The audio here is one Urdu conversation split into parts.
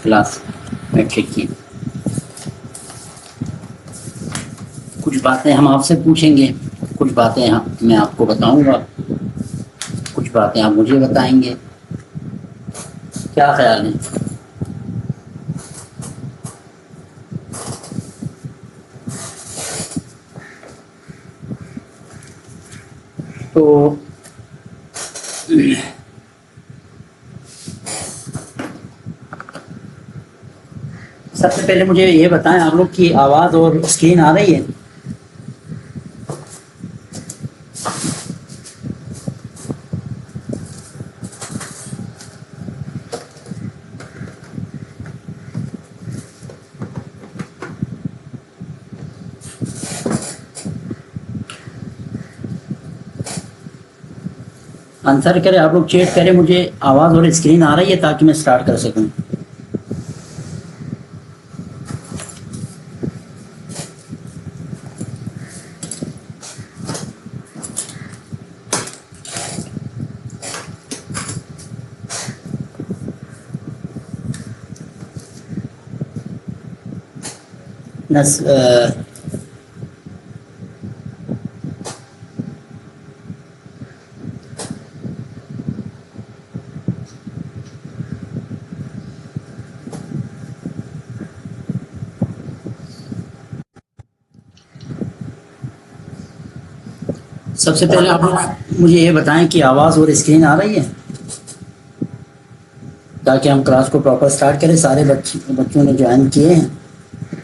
کلاس میٹرک کی کچھ باتیں ہم آپ سے پوچھیں گے، کچھ باتیں میں آپ کو بتاؤں گا، کچھ باتیں آپ مجھے بتائیں گے. کیا خیال ہے؟ تو سب سے پہلے مجھے یہ بتائیں، آپ لوگ کی آواز اور اسکرین آ رہی ہے؟ آنسر کریں، آپ لوگ چیٹ کریں مجھے آواز اور اسکرین آ رہی ہے تاکہ میں سٹارٹ کر سکوں. سب سے پہلے آپ لوگ مجھے یہ بتائیں کہ آواز اور اسکرین آ رہی ہے تاکہ ہم کلاس کو پراپر سٹارٹ کریں. سارے بچوں نے جوائن کیے ہیں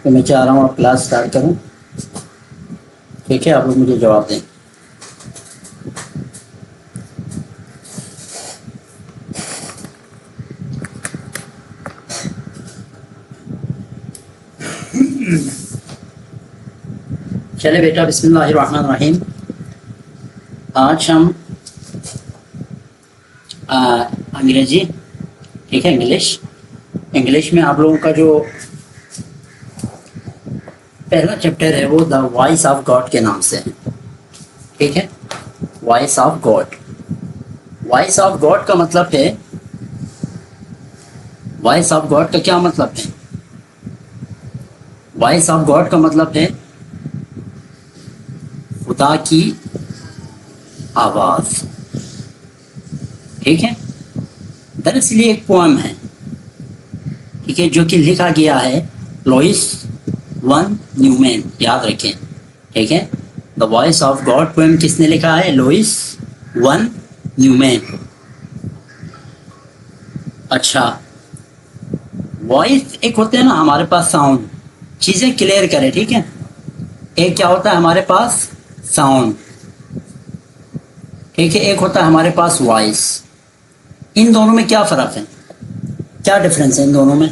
تو میں چاہ رہا ہوں آپ کلاس سٹارٹ کروں. ٹھیک ہے، آپ لوگ مجھے جواب دیں. چلے بیٹا، بسم اللہ الرحمن الرحیم. آج ہم انگریزی، ٹھیک ہے، انگلش میں آپ لوگوں کا جو پہلا چیپٹر ہے وہ دا وائس آف گاڈ کے نام سے ہے. ٹھیک ہے، voice of God. Voice of God کا مطلب ہے، وائس آف گاڈ کا کیا مطلب ہے؟ وائس آف گاڈ کا مطلب ہے خدا کی آواز. ٹھیک ہے، دراصل یہ ایک پوئم ہے، ٹھیک ہے، جو کہ لکھا گیا ہے لوئس ون نیومین. یاد رکھیں، ٹھیک ہے. The voice of God poem کس نے لکھا ہے؟ Louis one Newman. اچھا، وائس ایک ہوتے ہیں نا ہمارے پاس ساؤنڈ، چیزیں کلیئر کرے، ٹھیک ہے. ایک کیا ہوتا ہے ہمارے پاس؟ ساؤنڈ. ٹھیک ہے، ایک ہوتا ہے ہمارے پاس وائس. ان دونوں میں کیا فرق ہے؟ کیا ڈفرینس ہے ان دونوں میں؟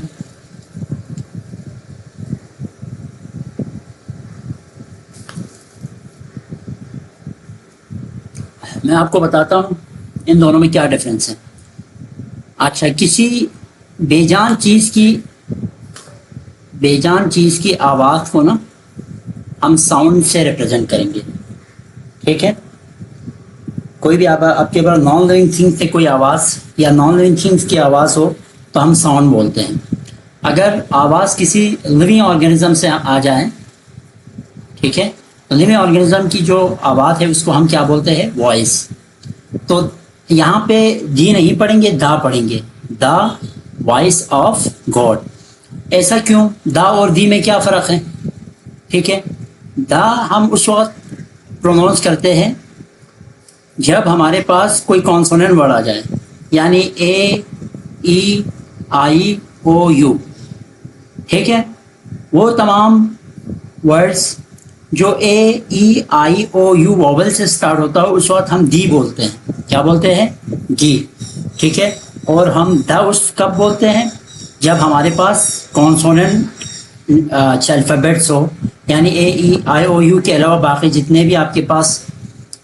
میں آپ کو بتاتا ہوں ان دونوں میں کیا ڈفرینس ہے. اچھا، کسی بے جان چیز کی آواز کو نا ہم ساؤنڈ سے ریپرزینٹ کریں گے. ٹھیک ہے، کوئی بھی آپ کے پاس نان لیونگ تھنگ سے کوئی آواز یا نان لیونگ تھنگس کی آواز ہو تو ہم ساؤنڈ بولتے ہیں. اگر آواز کسی لیونگ آرگینزم سے آ جائے، ٹھیک ہے، تو لیونگ آرگینزم کی جو آواز ہے اس کو ہم کیا بولتے ہیں؟ وائس. تو یہاں پہ جی نہیں پڑھیں گے، دا پڑھیں گے. The voice of God. ایسا کیوں؟ دا اور دی میں کیا فرق ہے؟ ٹھیک ہے، دا ہم اس وقت پروناؤنس کرتے ہیں جب ہمارے پاس کوئی کانسوننٹ ورڈ آ جائے، یعنی اے ای آئی او یو. ٹھیک ہے، وہ تمام ورڈز جو اے ای آئی او یو ووول سے سٹارٹ ہوتا ہے اس وقت ہم دی بولتے ہیں. کیا بولتے ہیں؟ دی. ٹھیک ہے، اور ہم دا اس کب بولتے ہیں؟ جب ہمارے پاس کانسوننٹ الفابیٹس ہو، یعنی اے ای آئی او یو کے علاوہ باقی جتنے بھی آپ کے پاس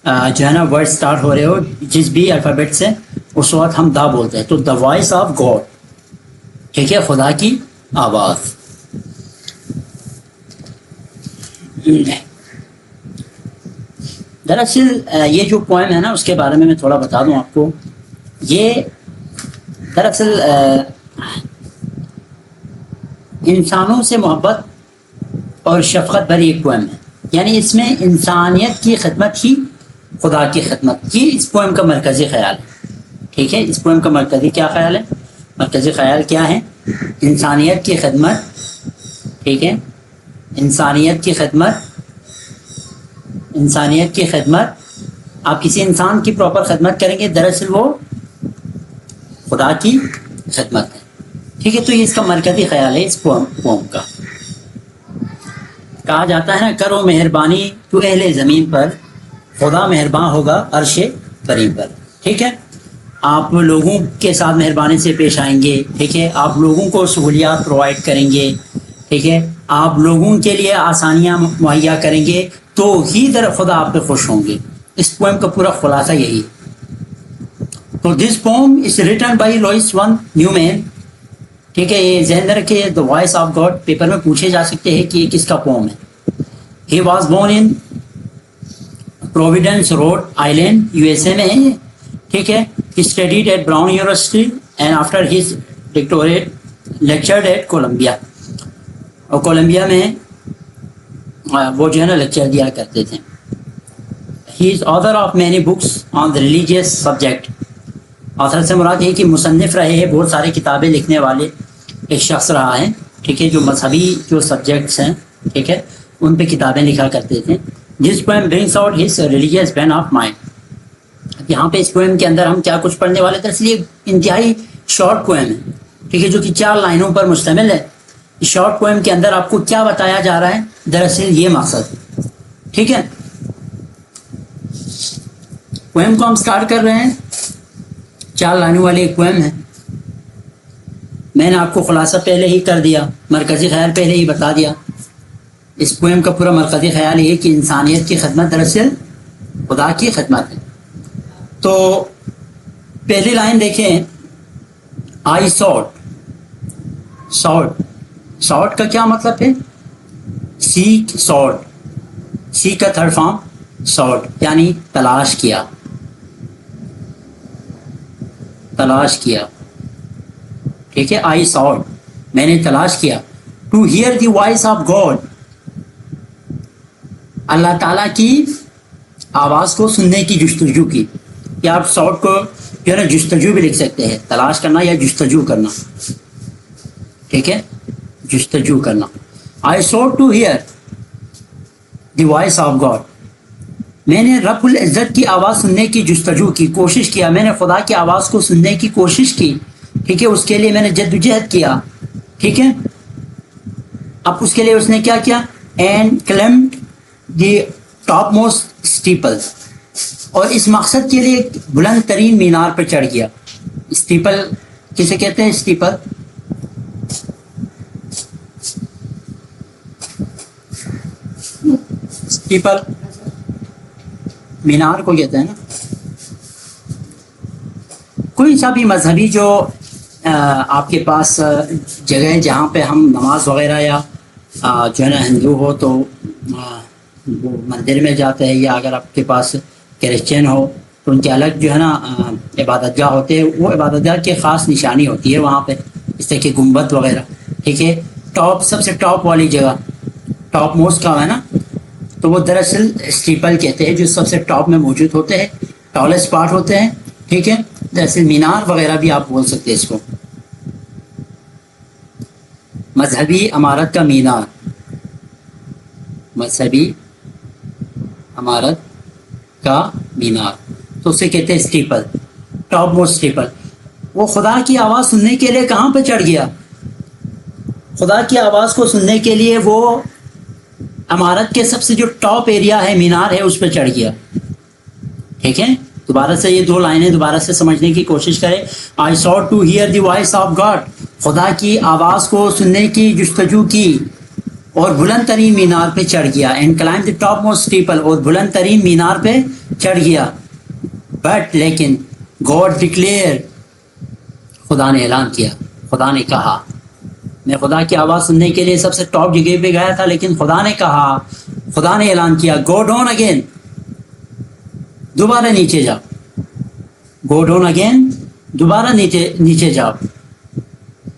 جو ہے نا ورڈ سٹارٹ ہو رہے ہو جس بھی الفابیٹ سے، اس وقت ہم دا بولتے ہیں. تو دا وائس آف گاڈ، ٹھیک ہے، خدا کی آواز. دراصل یہ جو پوئم ہے نا اس کے بارے میں تھوڑا بتا دوں آپ کو. یہ دراصل انسانوں سے محبت اور شفقت بھری ایک پوئم ہے. یعنی اس میں انسانیت کی خدمت ہی خدا کی خدمت، یہ اس پوئم کا مرکزی خیال ہے. ٹھیک ہے، اس پوئم کا مرکزی کیا خیال ہے؟ مرکزی خیال کیا ہے؟ انسانیت کی خدمت. ٹھیک ہے، انسانیت کی خدمت. انسانیت کی خدمت. آپ کسی انسان کی پراپر خدمت کریں گے، دراصل وہ خدا کی خدمت ہے. ٹھیک ہے، تو یہ اس کا مرکزی خیال ہے اس پوم کا. کہا جاتا ہے نا، کرو مہربانی تو اہل زمین پر، خدا مہربان ہوگا عرش کریم پر. ٹھیک ہے، آپ لوگوں کے ساتھ مہربانی سے پیش آئیں گے. ٹھیک ہے، آپ لوگوں کو سہولیات پرووائڈ کریں گے. ٹھیک ہے، آپ لوگوں کے لیے آسانیاں مہیا کریں گے تو ہی در خدا آپ پہ خوش ہوں گے. اس پوئم کا پورا خلاصہ یہی ہے. تو this poem is written by Louis one Newman. ٹھیک ہے، یہ ذہن رکھے، the voice of God paper میں پوچھے جا سکتے ہیں کہ یہ کس کا پوم ہے. He was born in providence road island, U S A میں ہے. ٹھیک ہے، he studied at Brown University and after his doctorate lectured at Columbia. اور کولمبیا میں وہ جو ہے نا لیکچر دیا کرتے تھے. He is author of many books on the religious subject. آثر سے مراد یہ کہ مصنف رہے ہیں، بہت ساری کتابیں لکھنے والے ایک شخص رہا ہے. ٹھیک ہے، جو مذہبی جو سبجیکٹس ہیں، ٹھیک ہے، ان پہ کتابیں لکھا کرتے تھے. This poem brings out his religious bent of mind. یہاں پہ اس پوئم کے اندر ہم کیا کچھ پڑھنے والے تھے؟ اس لیے انتہائی شارٹ پوئم ہے. ٹھیک ہے، جو کہ 4 لائنوں پر مشتمل ہے. اس شارٹ پوئم کے اندر آپ کو کیا بتایا جا رہا ہے؟ دراصل یہ مقصد. ٹھیک ہے، پوئم کو ہم سٹارٹ کر رہے ہیں. 4 لائنوں والے ایک پوئم ہے. میں نے آپ کو خلاصہ پہلے ہی کر دیا، مرکزی خیال پہلے ہی بتا دیا. اس پوئم کا پورا مرکزی خیال یہ کہ انسانیت کی خدمت دراصل خدا کی خدمت ہے. تو پہلی لائن دیکھیں، آئی ساٹ کا کیا مطلب ہے؟ سیک ساٹ، سی کا تھرڈ فارم ساٹ، یعنی تلاش کیا. ٹھیک ہے، آئی ساٹ، میں نے تلاش کیا. To hear the voice of God, اللہ تعالیٰ کی آواز کو سننے کی جستجو کی. یا آپ ساٹ کو جو ہے نا جستجو بھی لکھ سکتے ہیں، تلاش کرنا یا جستجو کرنا. ٹھیک ہے، جستجو کرنا. I sought to hear the voice of God, میں نے رب العزت کی آواز سننے کی جستجو کی، کوشش کیا. میں نے خدا کی آواز کو سننے کی کوشش کی. ٹھیک ہے، اس کے لیے میں نے جدوجہد کیا. ٹھیک ہے، اب اس کے لیے اس نے کیا کیا؟ And climbed the topmost steeple, اور اس مقصد کے لیے ایک بلند ترین مینار پہ چڑھ گیا. اسٹیپل کسے کہتے ہیں؟ اسٹیپل مینار کو کہتے ہیں نا. کوئی سا بھی مذہبی جو آپ کے پاس جگہ ہے جہاں پہ ہم نماز وغیرہ یا جو ہے نا ہندو ہو تو وہ مندر میں جاتے ہیں، یا اگر آپ کے پاس کرسچن ہو تو ان کے الگ جو ہے نا عبادت گاہ ہوتے ہیں. وہ عبادت گاہ کی خاص نشانی ہوتی ہے وہاں پہ، اس طرح کہ گنبد وغیرہ. ٹھیک ہے، ٹاپ سب سے ٹاپ والی جگہ، ٹاپ موسٹ کا ہے نا، تو وہ دراصل اسٹیپل کہتے ہیں، جو سب سے ٹاپ میں موجود ہوتے ہیں، ٹالسٹ پارٹ ہوتے ہیں. ٹھیک ہے، دراصل مینار وغیرہ بھی آپ بول سکتے ہیں اس کو. مذہبی عمارت کا مینار، مذہبی عمارت کا مینار، تو اسے کہتے ہیں اسٹیپل، ٹاپ موسٹ اسٹیپل. وہ خدا کی آواز سننے کے لیے کہاں پہ چڑھ گیا؟ خدا کی آواز کو سننے کے لیے وہ عمارت کے سب سے جو ٹاپ ایریا ہے، مینار ہے، اس پہ چڑھ گیا. ٹھیک ہے، دوبارہ سے یہ 2 لائنیں دوبارہ سے سمجھنے کی کوشش کرے. I sought to hear the voice of God, خدا کی آواز کو سننے کی جستجو کی اور بلند ترین مینار پہ چڑھ گیا. And climb the topmost steeple, اور بلند ترین مینار پہ چڑھ گیا. بٹ لیکن گاڈ ڈکلیئر، خدا نے اعلان کیا، خدا نے کہا. میں خدا کی آواز سننے کے لیے سب سے ٹاپ جگہ پہ گیا تھا، لیکن خدا نے کہا، خدا نے اعلان کیا، گو ڈاؤن اگین، دوبارہ نیچے جاؤ. گو ڈاؤن اگین، دوبارہ نیچے جاؤ.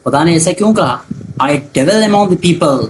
خدا نے ایسا کیوں کہا؟ I dwell among the people,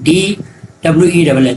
DWELL,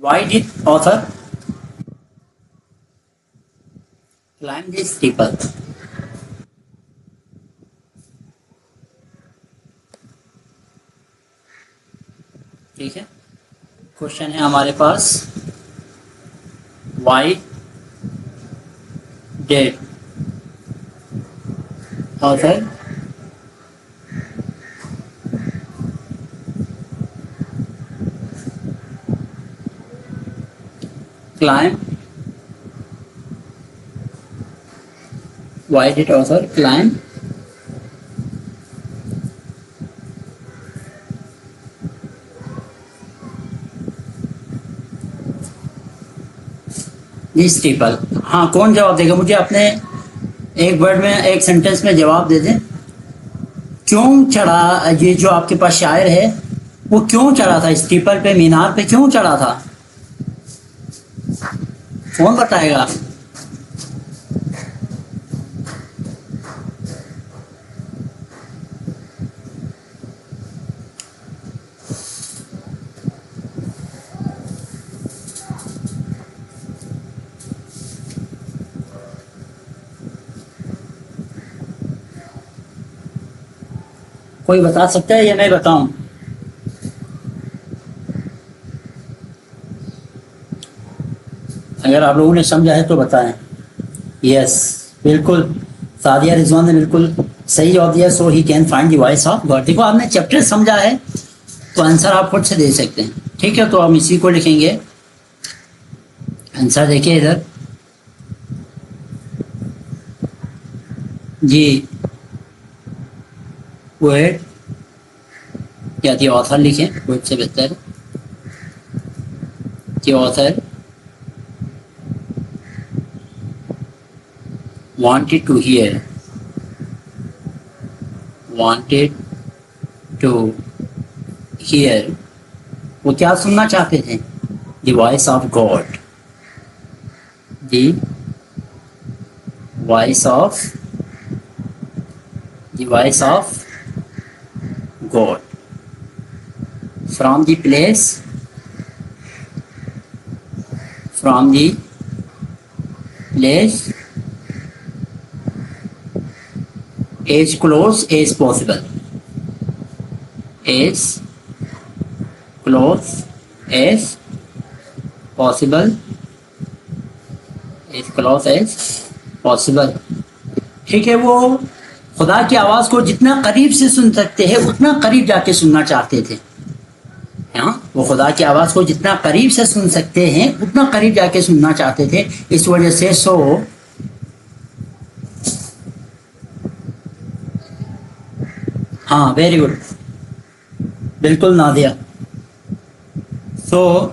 Why did author climb this steeple? ٹھیک ہے. کوشچن ہے ہمارے پاس why did author climb, why did author climb the steeple. ہاں کون جواب دے گا مجھے؟ اپنے ایک ورڈ میں ایک سینٹینس میں جواب دے دیں. کیوں چڑھا یہ جو آپ کے پاس شاعر ہے وہ کیوں چڑھا تھا اسٹیپل پہ، مینار پہ کیوں چڑھا تھا؟ کون بتائے گا؟ کوئی بتا سکتا ہے یا میں بتاؤں؟ اگر آپ لوگوں نے سمجھا ہے تو بتائیں. یس بالکل، سعدیہ رضوان نے بالکل صحیح جواب دیا. So he can find the voice of God. دیکھو آپ نے چیپٹر سمجھا ہے تو آنسر آپ خود سے دے سکتے ہیں. ٹھیک ہے، تو ہم اسی کو لکھیں گے. آنسر دیکھیے ادھر جی. پوئٹ یا دی آتھر لکھیں، پوئٹ سے بہتر. The author wanted to hear وہ کیا سننا چاہتے تھے؟ The voice of God. The voice of God from the place as close as possible. As close as possible. As close as possible. ٹھیک ہے، وہ خدا کی آواز کو جتنا قریب سے سن سکتے ہیں اتنا قریب جا کے سننا چاہتے تھے. ہاں، وہ خدا کی آواز کو جتنا قریب سے سن سکتے ہیں اتنا قریب جا کے سننا چاہتے تھے. اس وجہ سے ہاں ویری گڈ، بالکل Nadia. So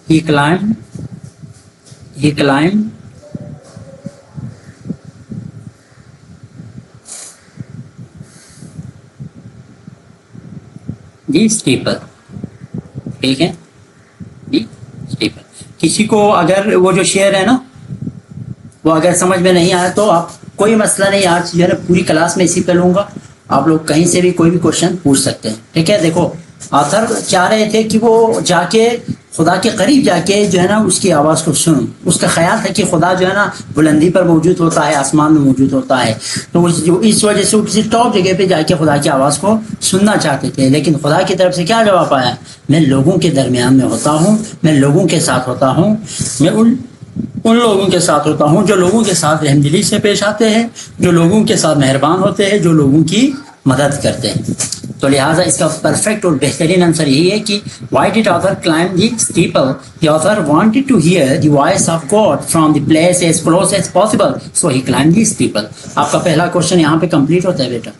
he climbed the steeple. ٹھیک ہے، کسی کو اگر وہ جو شعر ہے نا وہ اگر سمجھ میں نہیں آیا تو آپ کوئی مسئلہ نہیں، آج جو ہے نا پوری کلاس میں اسی پہ لوں گا. آپ لوگ کہیں سے بھی کوئی بھی کوشچن پوچھ سکتے ہیں. ٹھیک ہے، دیکھو آتھر چاہ رہے تھے کہ وہ جا کے خدا کے قریب جا کے جو ہے نا اس کی آواز کو سنوں. اس کا خیال تھا کہ خدا جو ہے نا بلندی پر موجود ہوتا ہے، آسمان میں موجود ہوتا ہے. تو اس وجہ سے وہ کسی ٹاپ جگہ پہ جا کے خدا کی آواز کو سننا چاہتے تھے. لیکن خدا کی طرف سے کیا جواب آیا؟ میں لوگوں کے درمیان میں ہوتا ہوں، میں لوگوں کے ساتھ ہوتا ہوں، میں ان لوگوں کے ساتھ ہوتا ہوں جو لوگوں کے ساتھ رحمدلی سے پیش آتے ہیں، جو لوگوں کے ساتھ مہربان ہوتے ہیں، جو لوگوں کی مدد کرتے ہیں. تو لہٰذا اس کا پرفیکٹ اور بہترین آنسر یہی ہے کہ why did author climb the steeple? The author wanted to hear the voice of God from the place as close as possible, so he climb the steeple. آپ کا پہلا کوشچن یہاں پہ کمپلیٹ ہوتا ہے بیٹا.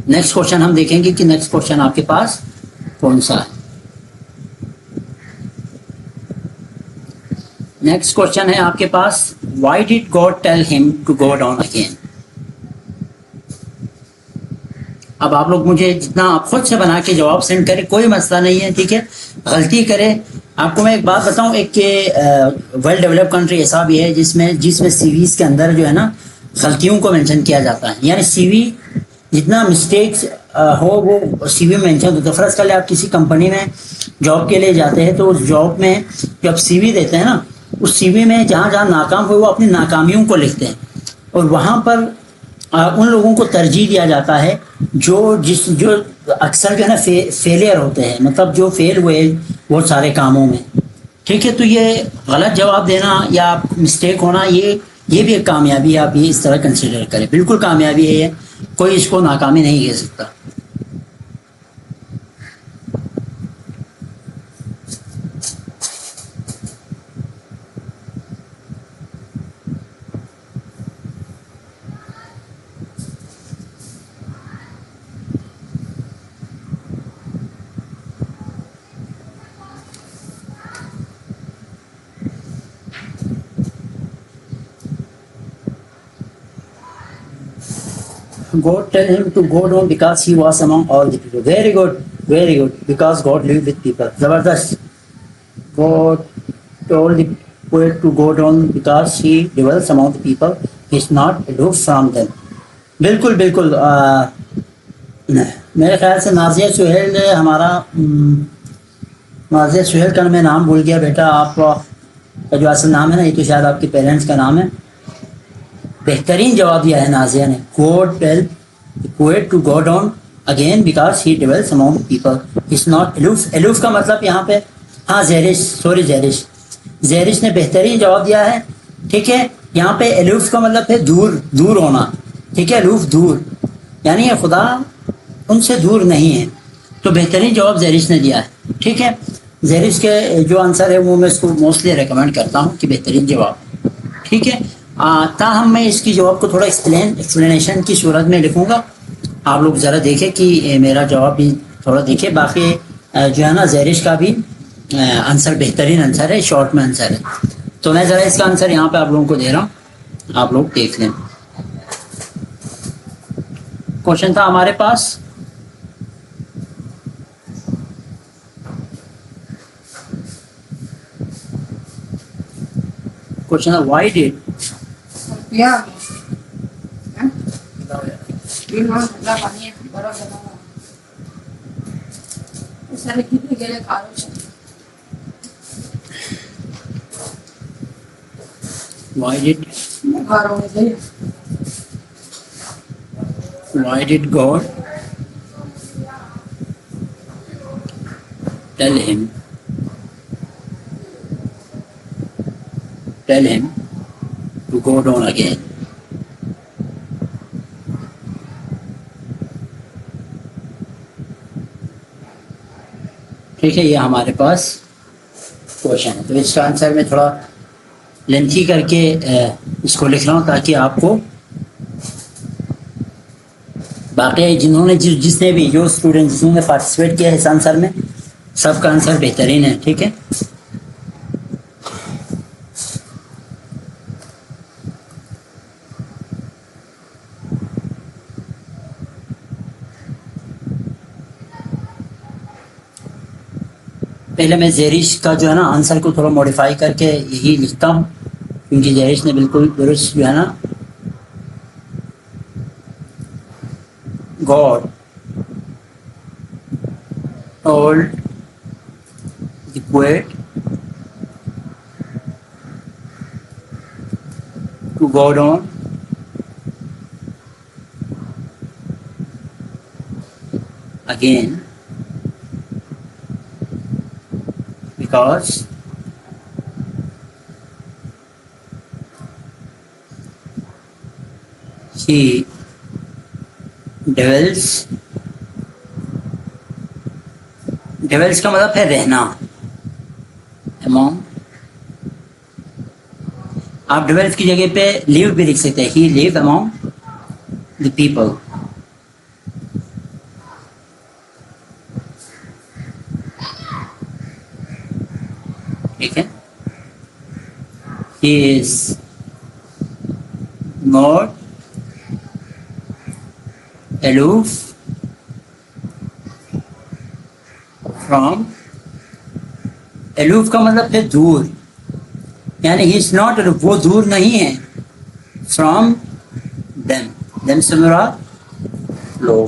نیکسٹ کوشچن ہم دیکھیں گے کہ نیکسٹ کوشچن آپ کے پاس کون سا ہے. نیکسٹ کوشچن ہے آپ کے پاس وائی ڈڈ گاڈ ٹیل ہم ٹو گو ڈاؤن اگین. اب آپ لوگ مجھے جتنا آپ خود سے بنا کے جواب سینڈ کریں، کوئی مسئلہ نہیں ہے. ٹھیک ہے، غلطی کرے. آپ کو میں ایک بات بتاؤں، ایک کہ ویل ڈیولپ کنٹری ایسا بھی ہے جس میں سی ویز کے اندر جو ہے نا غلطیوں کو مینشن کیا جاتا ہے. یعنی سی وی جتنا مسٹیکس ہو وہ سی وی میں مینشن ہوتا ہے. فرض کر لیں آپ کسی کمپنی میں جاب کے لیے جاتے ہیں تو اس جاب میں جو آپ سی وی دیتے ہیں نا اس سی وی میں جہاں جہاں ناکام ہوئے وہ اپنی ناکامیوں کو لکھتے ہیں, اور وہاں پر ان لوگوں کو ترجیح دیا جاتا ہے جو اکثر جو ہے نا فیلئر ہوتے ہیں, مطلب جو فیل ہوئے بہت سارے کاموں میں. ٹھیک ہے, تو یہ غلط جواب دینا یا مسٹیک ہونا یہ بھی ایک کامیابی ہے, آپ یہ اس طرح کنسیڈر کریں, بالکل کامیابی ہے یہ, کوئی اس کو ناکامی نہیں کہہ سکتا. God tell him to go down because he was among all the people. Very good, very good. Because God lived with people. Zabardast. God told the poet to go down because he dwells among the people. He is not aloof from them. بالکل بالکل. میرے خیال سے نازیہ سہیل ہمارا نازیہ سہیل کا میں نام بھول گیا بیٹا, آپ کا جو اصل نام ہے نا یہ تو شاید آپ کے پیرنٹس کا نام ہے. بہترین جواب دیا ہے نازیہ نے. God tell the poet to go down again because he dwells among people. He's not aloof. aloof کا مطلب یہاں پہ ہاں زہرش, سوری زہرش نے بہترین جواب دیا ہے. ٹھیک ہے, یہاں پہ aloof کا مطلب ہے دور ہونا. ٹھیک ہے, aloof دور, یعنی یہ خدا ان سے دور نہیں ہے. تو بہترین جواب زہرش نے دیا ہے. ٹھیک ہے, زہرش کے جو آنسر ہے وہ میں اس کو موسٹلی ریکمینڈ کرتا ہوں کہ بہترین جواب. ٹھیک ہے, تاہم میں اس کی جواب کو تھوڑا ایکسپلینیشن کی صورت میں لکھوں گا. آپ لوگ ذرا دیکھیں کہ میرا جواب بھی تھوڑا دیکھیں. باقی جو ہے نا زہرش کا بھی آنسر بہترین آنسر ہے, شارٹ میں آنسر ہے. تو میں ذرا اس کا آنسر یہاں پہ آپ لوگوں کو دے رہا ہوں, آپ لوگ دیکھ لیں. کوشچن تھا ہمارے پاس, کوشچن تھا why did why did God tell him to go down again. ٹھیک ہے, یہ ہمارے پاس کوشچن ہے. تو اس کا آنسر میں تھوڑا لینتھی کر کے اس کو لکھ رہا ہوں تاکہ آپ کو باقی جنہوں نے جس نے بھی جو اسٹوڈنٹ جنہوں نے پارٹیسپیٹ کیا ہے اس آنسر میں, سب کا آنسر بہترین ہے. ٹھیک ہے, پہلے میں زہرش کا جو ہے نا آنسر کو تھوڑا موڈیفائی کر کے یہی لکھتا ہوں, کیونکہ زہرش نے بالکل درست جو ہے نا God told the poet to go down again because he devils کا مطلب ہے رہنا. among, آپ ڈیولس کی جگہ پہ لیو بھی لکھ سکتے ہیں. he lived among the people. ٹھیک ہے, he is not aloof from, aloof کا مطلب ہے دور, یعنی he is not aloof, وہ دور نہیں ہے. from them سے مراد لوگ.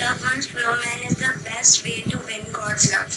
love one's fellow man is the best way to win God's love.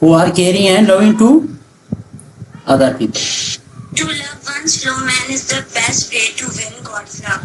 who are caring and loving to other people. To love one's fellow man is the best way to win God's love.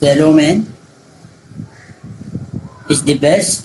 Fellow man is the best,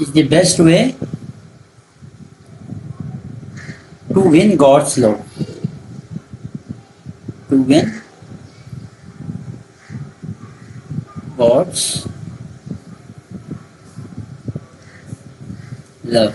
is the best way to win God's love. To win God's love.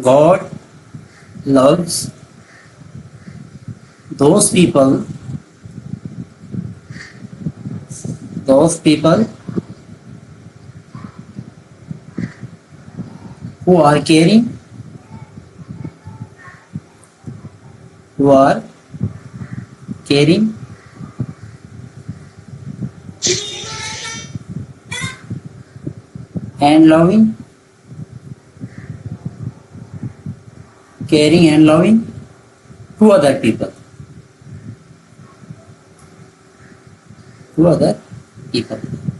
God loves those people who are caring and loving to other people.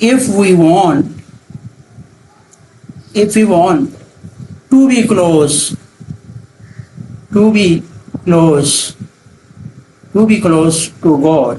if we want to be close to God.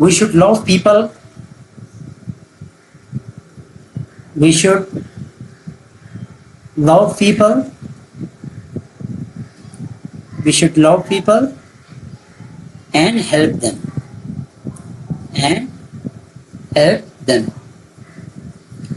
We should love people. We should love people and help them.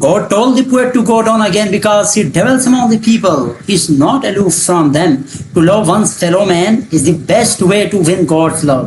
God told the poet to go down again because he dwells among the people. He is not aloof from them. To love one's fellow man is the best way to win God's love.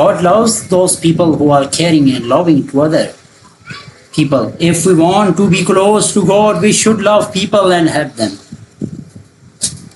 God loves those people who are caring and loving to other people. If we want to be close to God, we should love people and help them.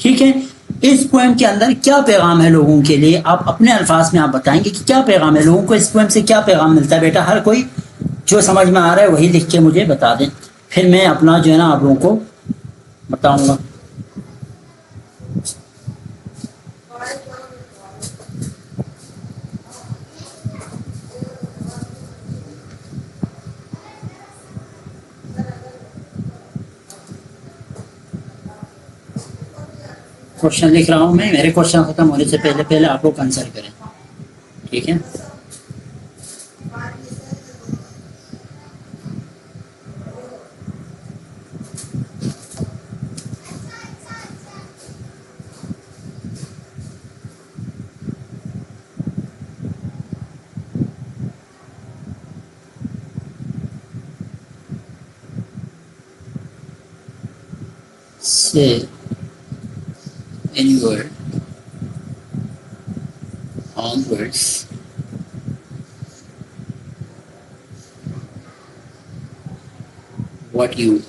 ٹھیک ہے. اس پوئم کے اندر کیا پیغام ہے لوگوں کے لیے, آپ اپنے الفاظ میں آپ بتائیں گے کہ کیا پیغام ہے لوگوں کو, اس پوئم سے کیا پیغام ملتا ہے. بیٹا ہر کوئی جو سمجھ میں آ رہا ہے وہی لکھ کے مجھے بتا دیں, پھر میں اپنا جو ہے نا آپ لوگوں کو بتاؤں گا. کوشچن لکھ رہا ہوں میں, میرے کوشچن ختم ہونے سے پہلے پہلے آپ لوگ آنسر کریں, ٹھیک ہے. Say any word onwards what you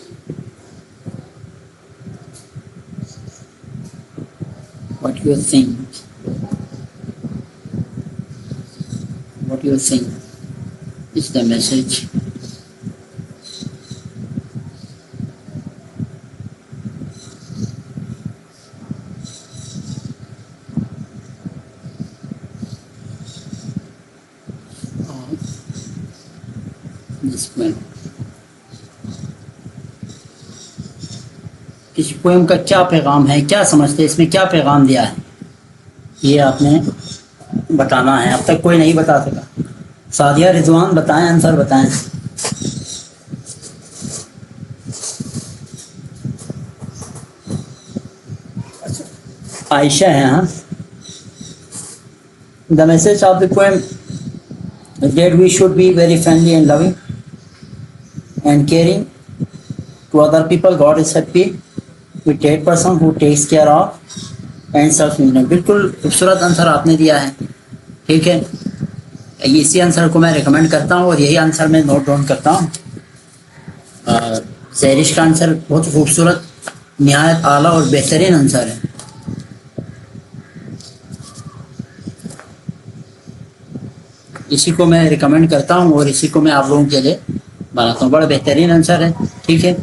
think, what you think is the message of this poem. اس پوئم کا کیا پیغام ہے, کیا سمجھتے اس میں کیا پیغام دیا ہے, یہ آپ نے بتانا ہے. اب تک کوئی نہیں بتا سکا. سعدیہ, رضوان بتائیں, آنسر بتائیں. عائشہ ہے. ہاں, the message of the poem is that we should be very friendly and loving and caring to other people. God is happy with that person who takes care of and serves him. بالکل خوبصورت آنسر آپ نے دیا ہے, ٹھیک ہے. اسی آنسر کو میں ریکمینڈ کرتا ہوں اور یہی آنسر میں نوٹ ڈاؤن کرتا ہوں. سہرش کا آنسر بہت خوبصورت, نہایت اعلیٰ اور بہترین آنسر ہے. اسی کو میں ریکمینڈ کرتا ہوں اور اسی کو میں آپ لوگوں کے لیے بناتا ہوں. بڑا بہترین آنسر ہے, ٹھیک ہے.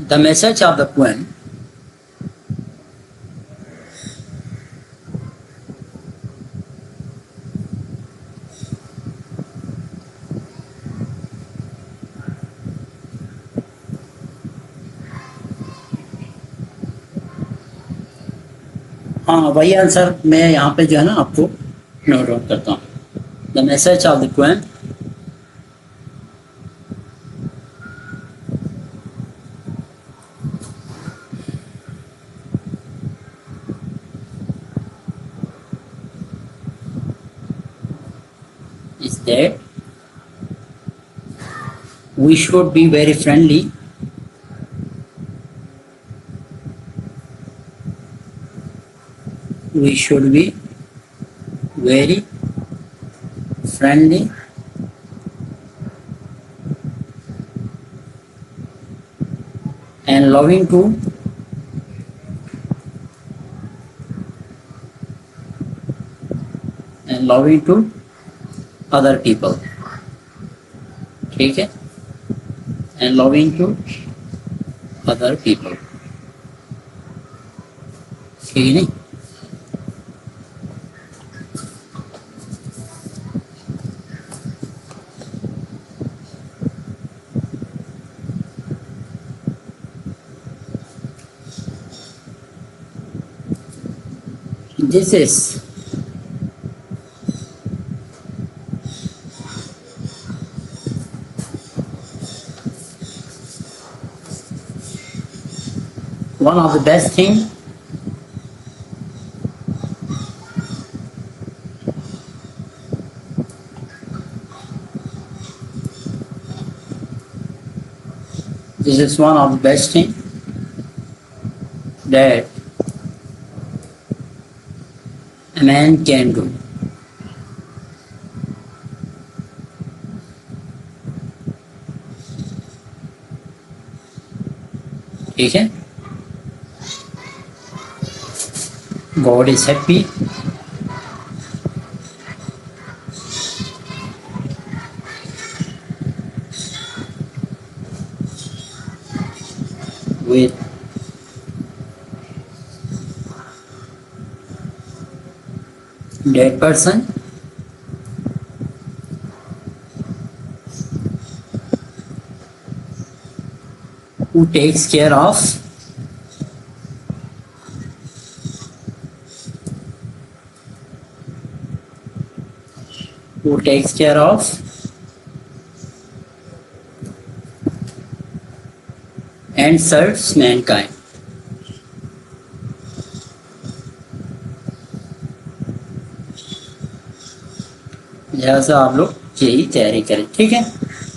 The message of the poem ہاں وہی آنسر میں یہاں پہ جو ہے نا آپ کو نوٹ ڈاؤن کرتا ہوں. The message of the poem is that we should be very friendly we should be very friendly and loving to other people, ٹھیک ہے. and loving to other people, ٹھیک ہے نہیں. This is one of the best thing this is one of the best thing that a man can do. ٹھیک ہے. God is happy. With that person who takes care of and serves mankind. لہٰذا آپ لوگ یہی تیاری کریں. ٹھیک ہے.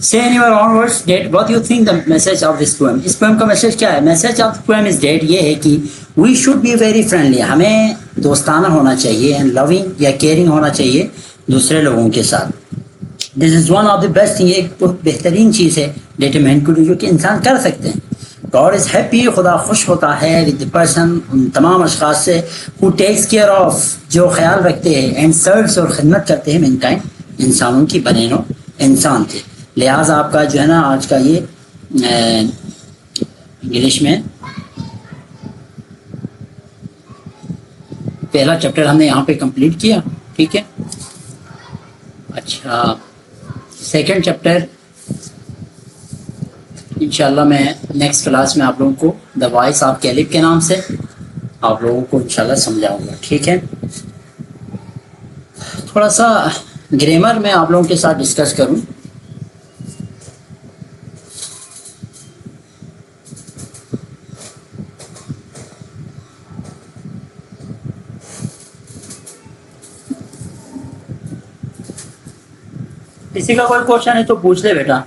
Say in your own words that what you think the message of this poem. اس poem کا میسج کیا ہے؟ Message of the poem is that یہ ہے کہ we should be very friendly. ہمیں دوستانہ ہونا چاہیے and loving یا caring ہونا چاہیے دوسرے لوگوں کے ساتھ. This is one of the best thing. ایک بہت بہترین چیز ہے that a man could do جو کہ انسان کر سکتے ہیں. God is happy. خدا خوش ہوتا ہے with the person ان تمام اشخاص سے who takes care of جو خیال رکھتے ہیں and serves اور خدمت کرتے ہیں mankind انسانوں کی بنے نو انسان تھے. لہٰذا آپ کا جو ہے نا آج کا یہ انگلش میں پہلا چیپٹر ہم نے یہاں پہ کمپلیٹ کیا. ٹھیک ہے. اچھا سیکنڈ چیپٹر انشاءاللہ میں نیکسٹ کلاس میں آپ لوگوں کو دا وائس آف کیلب کے نام سے آپ لوگوں کو انشاءاللہ سمجھاؤں گا. ٹھیک ہے. تھوڑا سا گرامر میں آپ لوگوں کے ساتھ ڈسکس کروں. کسی کا کوئی کوشچن ہے تو پوچھ لے بیٹا.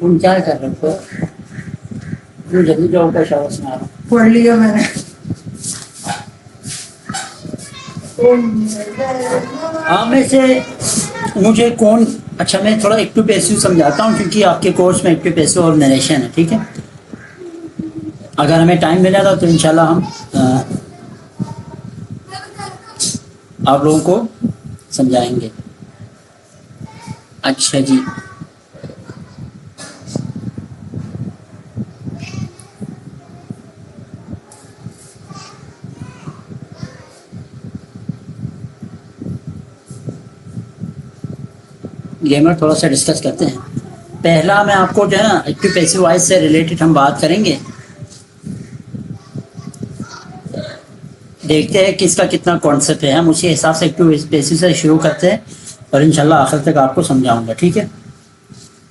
تم کیا کر رہے ہو؟ جلدی جاؤ کا شاوس میں آ رہا ہوں. پڑھ لیا میں نے. آپ میں سے مجھے کون اچھا میں تھوڑا ایکٹیو پیسو سمجھاتا ہوں کیونکہ آپ کے کورس میں ایکٹیو پیسو اور نریشن ہے. ٹھیک ہے. اگر ہمیں ٹائم ملا تھا تو انشاءاللہ ہم آپ لوگوں کو سمجھائیں گے. اچھا جی گیمر تھوڑا سا ڈسکس کرتے ہیں. پہلا میں آپ کو جو ہے نا ایکٹیو پیسو وائس سے ریلیٹڈ ہم بات کریں گے. دیکھتے ہیں کہ اس کا کتنا کانسیپٹ ہے. ہم اسی حساب سے ایکٹیو پیسو سے شروع کرتے ہیں اور انشاءاللہ آخر تک آپ کو سمجھاؤں گا. ٹھیک ہے.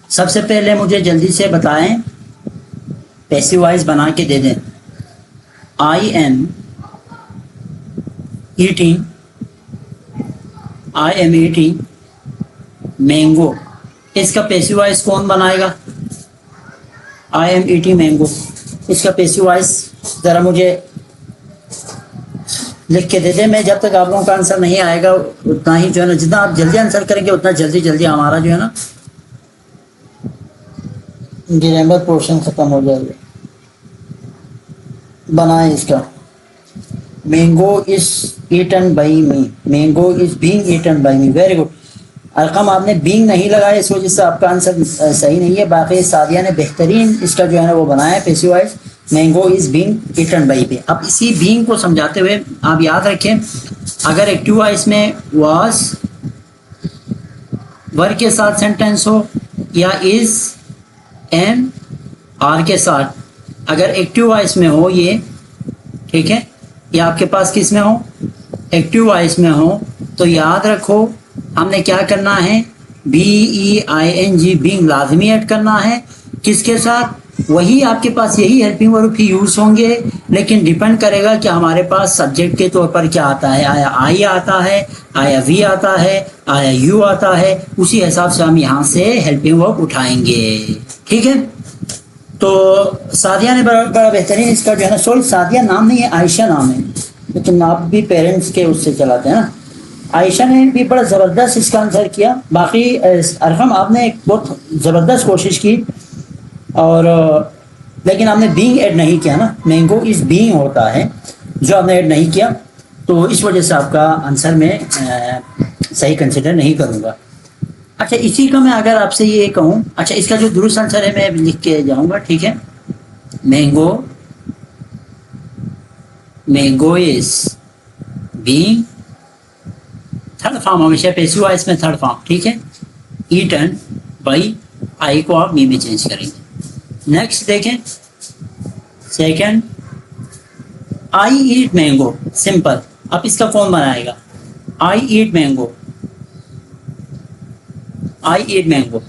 سب سے پہلے مجھے جلدی سے بتائیں پیسو وائس بنا کے دے دیں. I am eating mango. اس کا پیسو وائس کون بنائے گا؟ I am eating mango. اس کا پیسو وائس ذرا مجھے لکھ کے دے دیں. میں جب تک آپ لوگوں کا آنسر نہیں آئے گا اتنا ہی جو ہے نا جتنا آپ جلدی آنسر کریں گے اتنا جلدی ہمارا جو ہے نا گرامر پورشن ختم ہو جائے گا. بنائیں اس کا. Mango is eaten by me. Mango is being eaten by me. Very good. Arqam آپ نے بینگ نہیں لگایا اس وجہ سے آپ کا آنسر صحیح نہیں ہے. باقی سعدیہ نے بہترین اس کا جو ہے نا وہ بنایا ہے passive wise. Mango is being eaten by پہ. اب اسی بینگ کو سمجھاتے ہوئے آپ یاد رکھیں اگر ایکٹیو وائس میں واز ور کے ساتھ سینٹینس ہو یا از ایم آر کے ساتھ اگر ایکٹیو وائس میں ہو یہ ٹھیک ہے یا آپ کے پاس کس میں ہو ایکٹیو وائس میں ہو تو یاد رکھو ہم نے کیا کرنا ہے B E I N G being لازمی ایڈ کرنا ہے. کس کے ساتھ؟ وہی آپ کے پاس یہی ہیلپنگ ورب بھی یوز ہوں گے، لیکن ڈیپینڈ کرے گا کہ ہمارے پاس سبجیکٹ کے طور پر کیا آتا ہے، آیا آئی آتا ہے، آیا وی آتا ہے، آیا یو آتا ہے، اسی حساب سے ہم یہاں سے ہیلپنگ ورب اٹھائیں گے. ٹھیک ہے. تو سعدیہ نے بڑا بہترین اس کا جو ہے نا، سوری سعدیہ نام نہیں ہے، عائشہ نام ہے، لیکن آپ بھی پیرنٹس کے اس سے چلاتے ہیں نا. عائشہ نے بھی بڑا زبردست اس کا آنسر کیا. باقی ارحم آپ نے ایک بہت زبردست کوشش کی، اور لیکن آپ نے بینگ ایڈ نہیں کیا نا. مینگو از بینگ ہوتا ہے، جو آپ نے ایڈ نہیں کیا، تو اس وجہ سے آپ کا آنسر میں صحیح کنسیڈر نہیں کروں گا. اچھا اسی کا میں اگر آپ سے یہ کہوں، اچھا اس کا جو درست آنسر ہے میں لکھ کے جاؤں گا. ٹھیک ہے. Mango is being, third form ہمیشہ پیسو ہے، اس میں تھرڈ فارم. ٹھیک ہے. ایٹن بائی، آئی کو آپ می میں چینج کریں گے. نیکسٹ دیکھیں second, I ate mango. Simple. اب اس کا کون بنائے گا؟ I ate mango, I ate mango.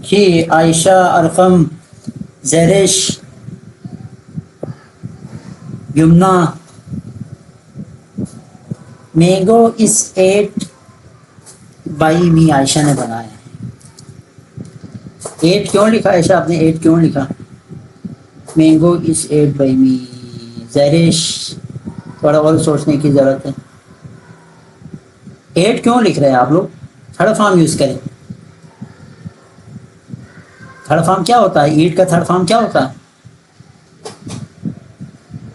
جی Ayesha, Arqam, Zehrish, Yumna, mango is eat by me. Ayesha نے بنایا. ایٹ کیوں لکھا عائشہ آپ نے؟ ایٹ کیوں لکھا؟ Mango is eat by me. Zehrish تھوڑا اور سوچنے کی ضرورت ہے. ایٹ کیوں لکھ رہے ہیں آپ لوگ؟ تھرڈ فارم یوز کریں. تھرڈ فارم کیا ہوتا ہے؟ ایٹ کا تھرڈ فارم کیا ہوتا ہے؟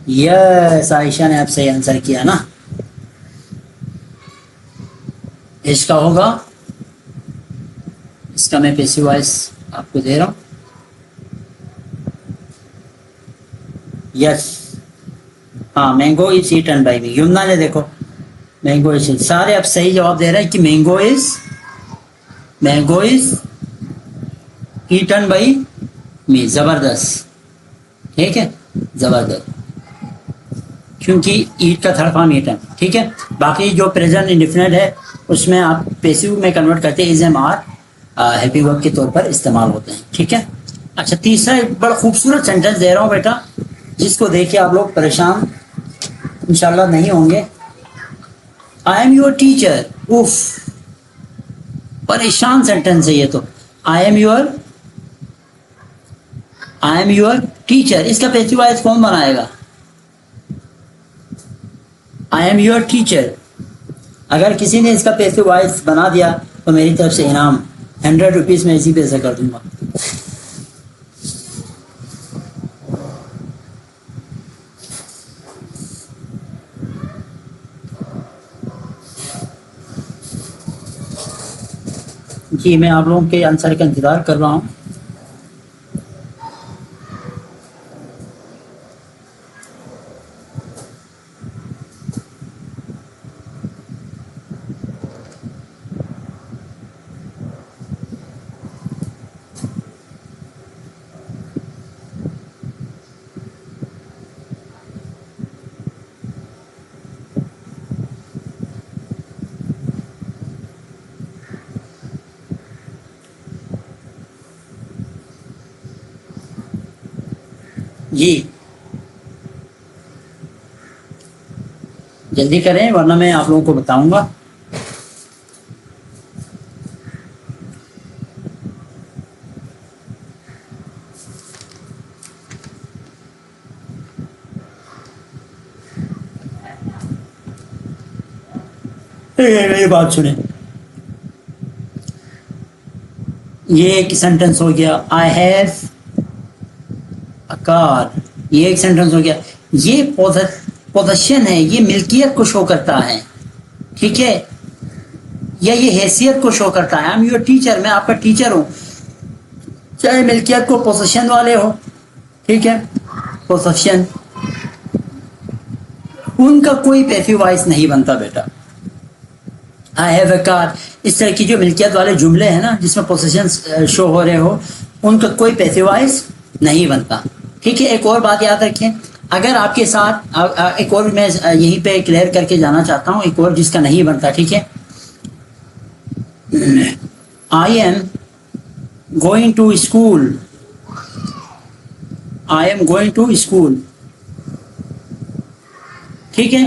یس، عائشہ نے آپ صحیح آنسر کیا نا. اس کا ہوگا، اس کا میں پیسیو وائس آپ کو دے رہا ہوں. یس، ہاں mango is eaten by me. Yamna نے دیکھو مینگو از، سارے آپ صحیح جواب دے رہے ہیں کہ mango is eaten by me. زبردست. ٹھیک ہے، زبردست، کیونکہ ایٹ کا تھرڈ فارم ایٹن. ٹھیک ہے. باقی جو پریزنٹ انڈیفینٹ ہے اس میں آپ پیسیو میں کنورٹ کرتے ہیں، از ایم آر ہیپی ورب کے طور پر استعمال ہوتے ہیں. ٹھیک ہے. اچھا تیسرا ایک بڑا خوبصورت سینٹینس دے رہا ہوں بیٹا، جس کو دیکھ کے آپ لوگ پریشان انشاءاللہ نہیں ہوں گے. I am your teacher. اوف، پریشان سینٹینس ہے یہ تو. I am your teacher. اس کا پیسیو وائس کون بنائے گا؟ I am your teacher. اگر کسی نے اس کا پیسیو وائس بنا دیا تو میری طرف سے انعام 100 روپیز میں اسی پیسہ کر دوں گا. جی میں آپ لوگوں کے آنسر کا انتظار کر رہا ہوں. جی جلدی کریں ورنہ میں آپ لوگوں کو بتاؤں گا. میری بات سنیں، یہ ایک سینٹینس ہو گیا. آئی ہیو اے کار، یہ ایک سینٹینس ہو گیا. یہ پوزیشن ہے، یہ ملکیت کو شو کرتا ہے. ٹھیک ہے، یا یہ حیثیت کو شو کرتا ہے. آئی ایم یور ٹیچر، میں آپ کا ٹیچر ہوں. چاہے ملکیت کو پوزیشن والے ہو، ٹھیک ہے، پوزیشن، ان کا کوئی پیسیو وائس نہیں بنتا بیٹا. آئی ہیو اے کار، اس طرح کی جو ملکیت والے جملے ہیں نا جس میں پوزیشن شو ہو رہے ہو، ان کا کوئی پیسیو وائس نہیں بنتا. ٹھیک ہے. ایک اور بات یاد رکھیں، اگر آپ کے ساتھ ایک اور میں یہیں پہ کلیئر کر کے جانا چاہتا ہوں، ایک اور جس کا نہیں بنتا، ٹھیک ہے. I am going to school, I am going to school, ٹھیک ہے.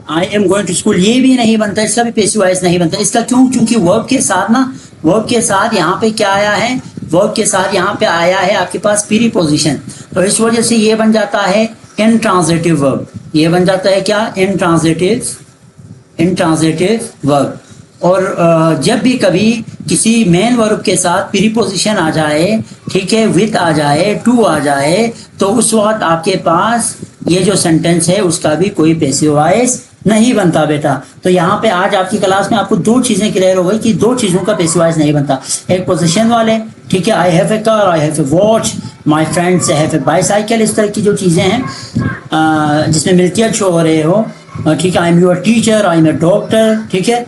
I am going to school یہ بھی نہیں بنتا، اس کا بھی پیسو وائس نہیں بنتا. اس کا کیوں؟ کیونکہ ورب کے ساتھ نا، ورب کے ساتھ یہاں پہ کیا آیا ہے، ورب کے ساتھ یہاں پہ آیا ہے آپ کے پاس پری پوزیشن، تو اس وجہ سے یہ بن جاتا ہے انٹرانزیٹو ورب. یہ بن جاتا ہے کیا؟ انٹرانزیٹو ورب. اور جب بھی کبھی کسی مین ورب کے ساتھ پری پوزیشن آ جائے، ٹھیک ہے، وتھ آ جائے، ٹو آ جائے، تو اس وقت آپ کے پاس یہ جو سینٹینس ہے اس کا بھی کوئی پیسو وائس نہیں بنتا بیٹا. تو یہاں پہ آج آپ کی کلاس میں آپ کو دو چیزیں کلیئر ہو گئی کہ دو چیزوں کا پیسو وائس نہیں بنتا. ایک پوزیشن والے، ٹھیک ہے، I have a car, I have a watch, my friends have a bicycle, اس طرح کی جو چیزیں ہیں جس میں ملکیت شو ہو رہے ہو، ٹھیک ہے، I am your teacher, I am a doctor, ٹھیک ہے.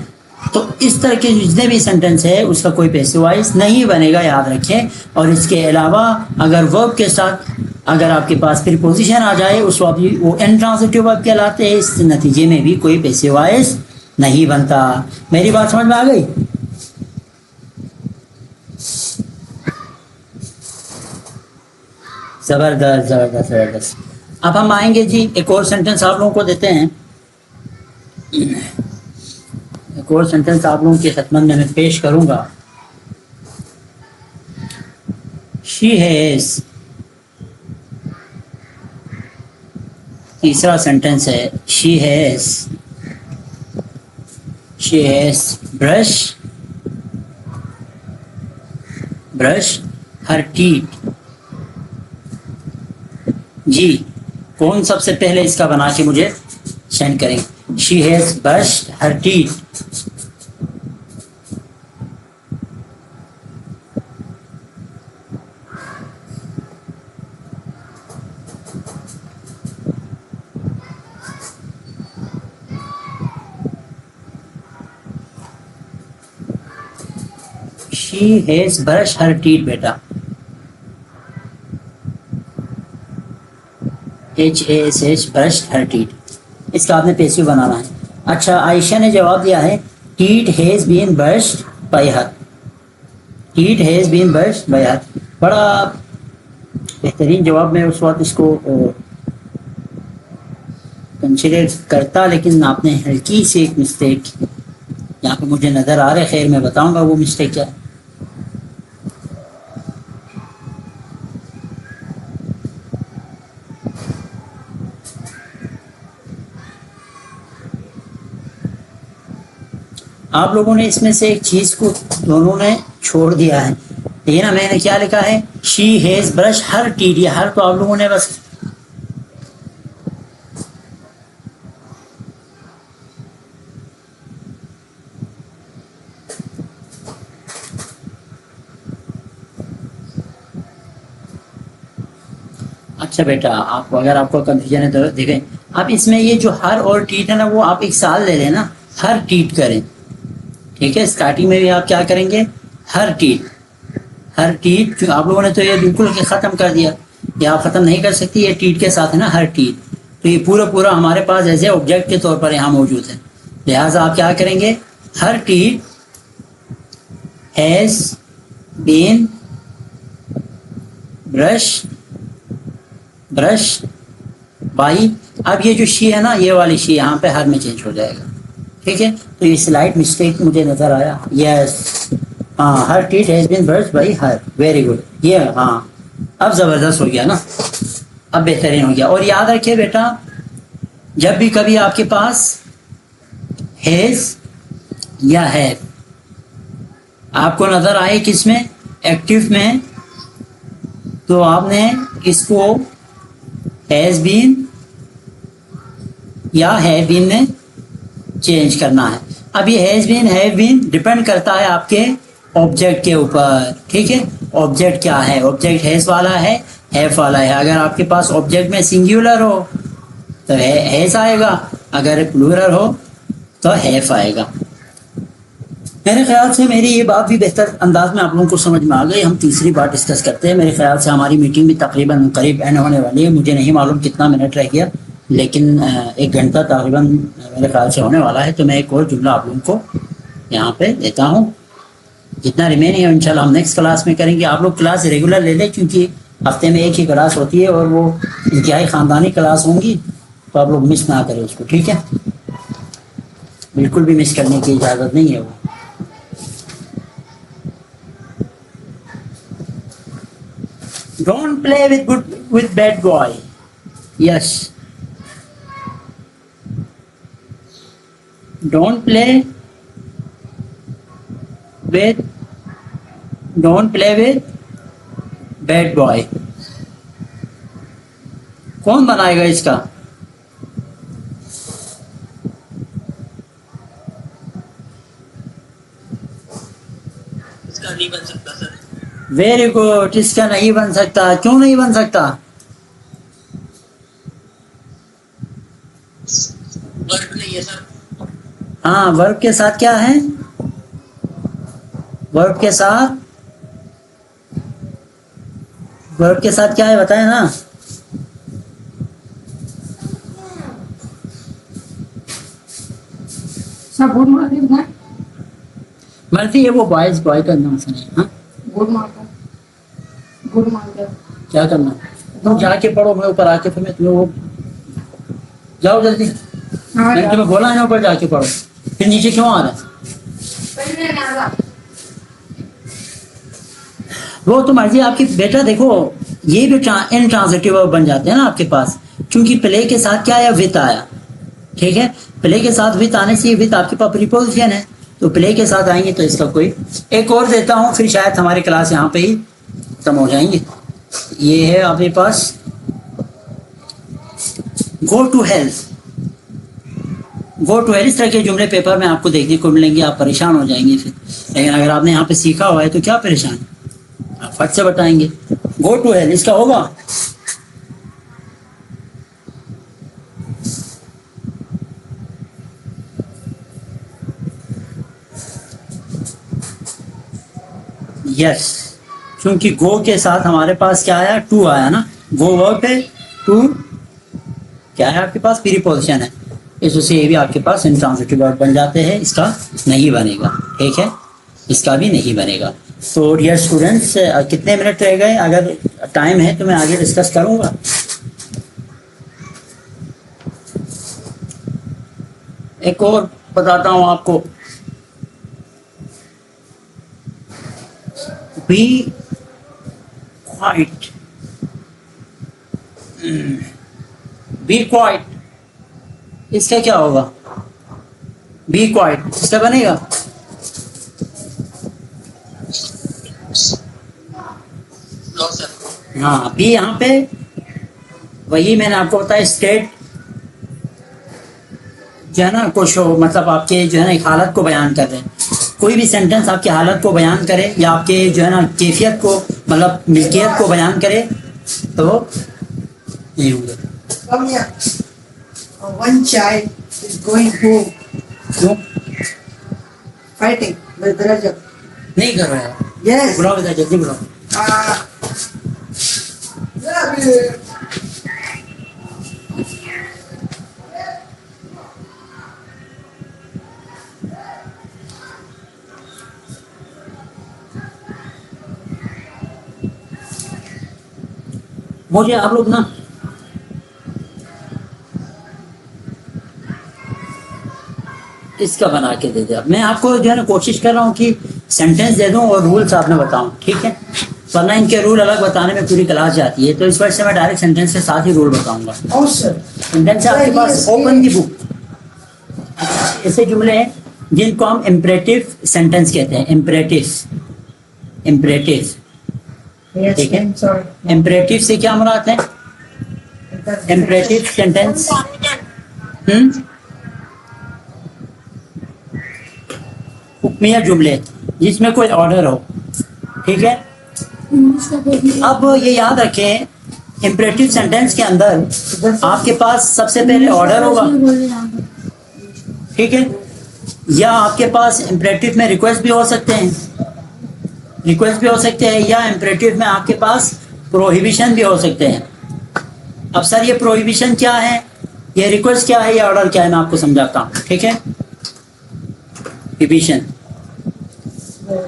تو اس طرح کے جتنے بھی سینٹینس ہے اس کا کوئی پیسو وائس نہیں بنے گا، یاد رکھیں. اور اس کے علاوہ اگر ورب کے ساتھ اگر آپ کے پاس پریپوزیشن آ جائے اس وقت بھی وہ انٹرانزیٹو ورب کہلاتے ہیں، اس نتیجے میں بھی کوئی پیسو وائس نہیں بنتا. میری بات سمجھ میں آ گئی؟ زبردست زبردست زبردست. اب ہم آئیں گے جی، ایک اور سینٹینس آپ لوگوں کو دیتے ہیں، ایک اور سینٹینس آپ لوگوں کی خدمت میں پیش کروں گا. شی ہیز، تیسرا سینٹینس ہے، she has brush her teeth. جی کون سب سے پہلے اس کا بنا کے مجھے سینڈ کریں؟ She has برشڈ Hare teeth. She has brushed her teeth beta. HASH brushed her teeth. اس کا آپ نے پیسو بنانا ہے. اچھا عائشہ نے جواب دیا ہے teeth has been brushed by her. teeth has been brushed by her. بڑا بہترین جواب. میں اس وقت اس کو کنسیڈر کرتا، لیکن آپ نے ہلکی سی ایک مسٹیک یہاں پہ مجھے نظر آ رہا ہے. خیر میں بتاؤں گا وہ مسٹیک کیا ہے. آپ لوگوں نے اس میں سے ایک چیز کو دونوں نے چھوڑ دیا ہے. یہ نا میں نے کیا لکھا ہے، she has brush her teeth. یہ ہر تو آپ لوگوں نے بس اچھا بیٹا، آپ اگر آپ کو کنفیوژن ہے تو دیکھیں. اب اس میں یہ جو ہر اور ٹیٹ ہے نا، وہ آپ ایک سال لے لیں نا، ہر ٹیٹ کریں، ٹھیک ہے. اسٹارٹنگ میں بھی آپ کیا کریں گے، ہر ٹیٹ. ہر ٹیٹ آپ لوگوں نے تو یہ بالکل ختم کر دیا، یہ آپ ختم نہیں کر سکتی، یہ ٹیٹ کے ساتھ ہے نا ہر ٹیٹ. تو یہ پورا ہمارے پاس ایسے آبجیکٹ کے طور پر یہاں موجود ہے. لہٰذا آپ کیا کریں گے، her teeth has been brush by. اب یہ جو شی ہے نا، یہ والی شی یہاں پہ ہر میں چینج ہو جائے گا، ٹھیک ہے. تو یہ سلائٹ مسٹیک مجھے نظر آیا. یس، ہاں، her teeth has been brush by her. Very good. یہ ہاں اب زبردست ہو گیا نا، اب بہترین ہو گیا. اور یاد رکھیے بیٹا، جب بھی کبھی آپ کے پاس ہیز یا ہیو آپ کو نظر آئے کس میں، ایکٹیو میں، تو آپ نے اس کو ہیز بین یا ہیو بین میں چینج کرنا ہے. اب یہ has been have been depend کرتا ہے آپ کے آبجیکٹ کے اوپر، ٹھیک ہے. آبجیکٹ کیا ہے، آبجیکٹ ہیز والا ہے، ہیو والا ہے. اگر آپ کے پاس آبجیکٹ میں سنگولر ہو تو ہیز آئے گا، اگر پلورل ہو تو ہیو آئے گا. میرے خیال سے میری یہ بات بھی بہتر انداز میں آپ لوگوں کو سمجھ میں آ گئی. ہم تیسری بار ڈسکس کرتے ہیں. میرے خیال سے ہماری میٹنگ بھی تقریباً قریب اینڈ ہونے والی ہے. مجھے نہیں معلوم کتنا منٹ رہ گیا, لیکن 1 گھنٹہ تقریباً میرے خیال سے ہونے والا ہے. تو میں ایک اور جملہ آپ لوگوں کو یہاں پہ دیتا ہوں. جتنا ریمیننگ ہے انشاءاللہ ہم نیکسٹ کلاس میں کریں گے. آپ لوگ کلاس ریگولر لے لیں, کیونکہ ہفتے میں ایک ہی کلاس ہوتی ہے اور وہ انتہائی خاندانی کلاس ہوں گی, تو آپ لوگ مس نہ کریں اس کو, ٹھیک ہے؟ بالکل بھی مس کرنے کی اجازت نہیں ہے. وہ don't play with bad boy. Yes. Don't play with bad boy. کون بنائے گا اس کا؟ اس کا نہیں بن سکتا سر. Very good. اس کا نہیں بن سکتا. کیوں نہیں بن سکتا؟ ورک نہیں ہے سر. ہاں, ورب کے ساتھ کیا ہے؟ ورب کے ساتھ کیا ہے بتائیں نا. سر گڈ مارننگ ہے. مرضی ہے, وہ بوائز بوائے کا نام سنے. ہاں, گڈ مارننگ کیا کرنا؟ تم جا کے پڑھو, میں اوپر آ کے پھر میں تمہیں وہ جاؤ جلدی. میں نے تمہیں بولا ہے نا اوپر جا کے پڑھو, پھر نیچے کیوں آ رہا ہے؟ وہ تو مرضی آپ کی. بیٹا دیکھو, یہ بھی ان ٹرانزٹیو ورب بن جاتے ہیں نا آپ کے پاس, کیونکہ پلے کے ساتھ کیا آیا؟ وتھ آیا. ٹھیک ہے, پلے کے ساتھ وتھ آنے سے یہ وتھ آپ کے پاس پریپوزیشن ہے, تو پلے کے ساتھ آئیں گے تو اس کا کوئی. ایک اور دیتا ہوں, پھر شاید ہماری کلاس یہاں پہ ہی ختم ہو جائیں گے. یہ ہے آپ کے پاس go to hell. Go to hell, اس طرح کے جملے پیپر میں آپ کو دیکھنے کو ملیں گے. آپ پریشان ہو جائیں گے پھر, لیکن اگر آپ نے یہاں پہ سیکھا ہوا ہے تو کیا پریشان ہے, آپ فٹ سے بتائیں گے. گو ٹو ہیل اس کا ہوگا. یس, کیونکہ گو کے ساتھ ہمارے پاس کیا آیا؟ ٹو آیا نا. گو ورب ہے, ٹو کیا ہے آپ کے پاس؟ پریپوزیشن ہے. اس وجہ سے یہ بھی آپ کے پاس انٹرانزٹیو ورب بن جاتے ہیں. اس کا نہیں بنے گا. ٹھیک ہے, اس کا بھی نہیں بنے گا. تو ڈیئر اسٹوڈینٹس, کتنے منٹ رہ گئے؟ اگر ٹائم ہے تو میں آگے ڈسکس کروں گا. ایک اور بتاتا ہوں آپ کو. Be quiet. بی کوائٹ, اس کا کیا ہوگا؟ بی کوائٹ اس کا بنے گا. نو سر. ہاں, بی یہاں پہ وہی میں نے آپ کو بتایا, اسٹیٹ جو ہے نا کچھ مطلب آپ کے جو ہے نا ایک حالت کو بیان کر رہے ہیں. کوئی بھی سینٹنس آپ کی حالت کو بیان کرے یا آپ کے جو ہے نا کیفیت کو مطلب ملکیت کو بیان کرے تو یہ ہوں گے. Come here. One child is going home کیوں fighting with Rajab. نہیں کر رہے ہیں؟ Yes. بلاؤ ادھر, جلدی بلاؤ. Rajab. مجھے آپ لوگ نا اس کا بنا کے دے دیں. اب میں آپ کو جو ہے نا کوشش کر رہا ہوں کہ سینٹینس دے دوں اور رولس آپ نے بتاؤں, ٹھیک ہے؟ ورنہ ان کے رول الگ بتانے میں پوری کلاس جاتی ہے, تو اس وجہ سے میں ڈائریکٹ سینٹینس کے ساتھ ہی رول بتاؤں گا. Oh, sir. سینٹینس آپ کے پاس اوپن دی بک. ایسے جملے ہیں جن کو ہم امپریٹو سینٹینس کہتے ہیں. امپریٹو Yes, ٹھیک ہے. I'm sorry. امپریٹو سے کیا مراد ہے؟ امپریٹو سینٹینس حکمیہ جملے جس میں کوئی آرڈر ہو. ٹھیک ہے, اب یہ یاد رکھیں امپریٹو سینٹینس کے اندر آپ کے پاس سب سے پہلے آرڈر ہوگا. ٹھیک ہے, یا آپ کے پاس امپریٹو میں ریکویسٹ بھی ہو سکتے ہیں، ریکویسٹ بھی ہو سکتے ہیں، یا امپریٹو میں آپ کے پاس پروہیبیشن بھی ہو سکتے ہیں. اب سر یہ پروہیبیشن کیا ہے، یہ ریکویسٹ کیا ہے، یہ آرڈر کیا ہے، میں آپ کو سمجھاتا ہوں. ٹھیک ہے. پروہیبیشن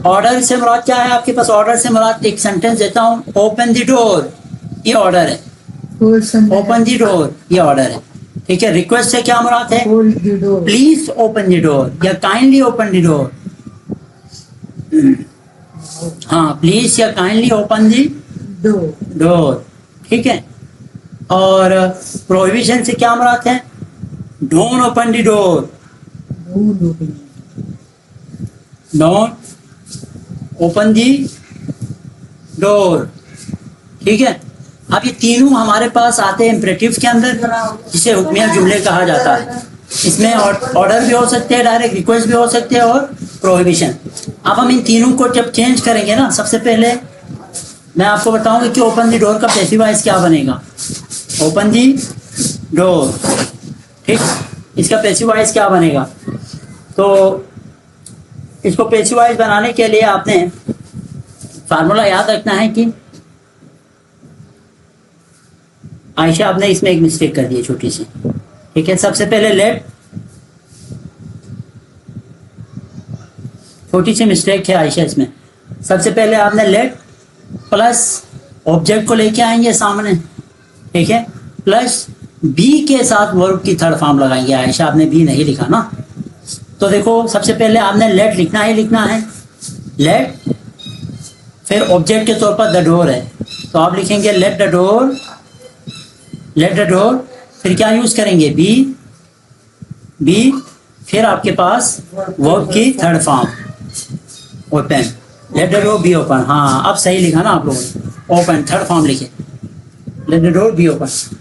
آرڈر سے مراد کیا ہے آپ کے پاس؟ آرڈر سے مراد ایک سینٹینس دیتا ہوں، اوپن دی ڈور، یہ آرڈر ہے. اوپن دی ڈور یہ آرڈر ہے. ٹھیک ہے. ریکویسٹ سے کیا مراد ہے؟ پلیز اوپن دی ڈور یا کائنڈلی اوپن دی ڈور. ہاں پلیز یا کائنڈلی اوپن دی ڈور. ٹھیک ہے. اور پروہیبیشن سے کیا مراد ہے؟ Don't open the door, don't open the door. ٹھیک ہے. اب یہ تینوں ہمارے پاس آتے ہیں امپریٹیو کے اندر، جسے حکمیہ جملے کہا جاتا ہے. اس میں آرڈر بھی ہو سکتے ہیں، ڈائریکٹ ریکویسٹ بھی ہو سکتے ہیں، اور پروہیبیشن. اب ہم ان تینوں کو جب چینج کریں گے نا، سب سے پہلے میں آپ کو بتاؤں گا کہ اوپن دی ڈور کا پیسو وائس کیا بنے گا. Open the door. ٹھیک. اس کا پیسو وائس کیا بنے گا؟ تو اس کو پیسو وائس بنانے کے لیے آپ نے فارمولا یاد رکھنا ہے کہ عائشہ آپ نے اس میں ایک مسٹیک کر دی ہے چھوٹی سی. ٹھیک ہے. سب سے پہلے لیٹ، چھوٹی سی مسٹیک ہے عائشہ اس میں. سب سے پہلے آپ نے لیٹ پلس آبجیکٹ کو لے کے آئیں گے سامنے. ٹھیک ہے. پلس بی کے ساتھ ورب کی تھرڈ فارم لگائیں گے. عائشہ آپ نے بی نہیں لکھا نا. تو دیکھو سب سے پہلے آپ نے لیٹ لکھنا ہی لکھنا ہے. لیٹ پھر آبجیکٹ کے طور پر دا ڈور ہے، تو آپ لکھیں گے late the door. Late the ڈور پھر کیا یوز کریں گے؟ بی پھر آپ کے پاس ورب کی third form open. Let the door be open. ہاں اب صحیح لکھا نا آپ لوگوں نے. اوپن تھرڈ فارم لکھے. Let the door be open.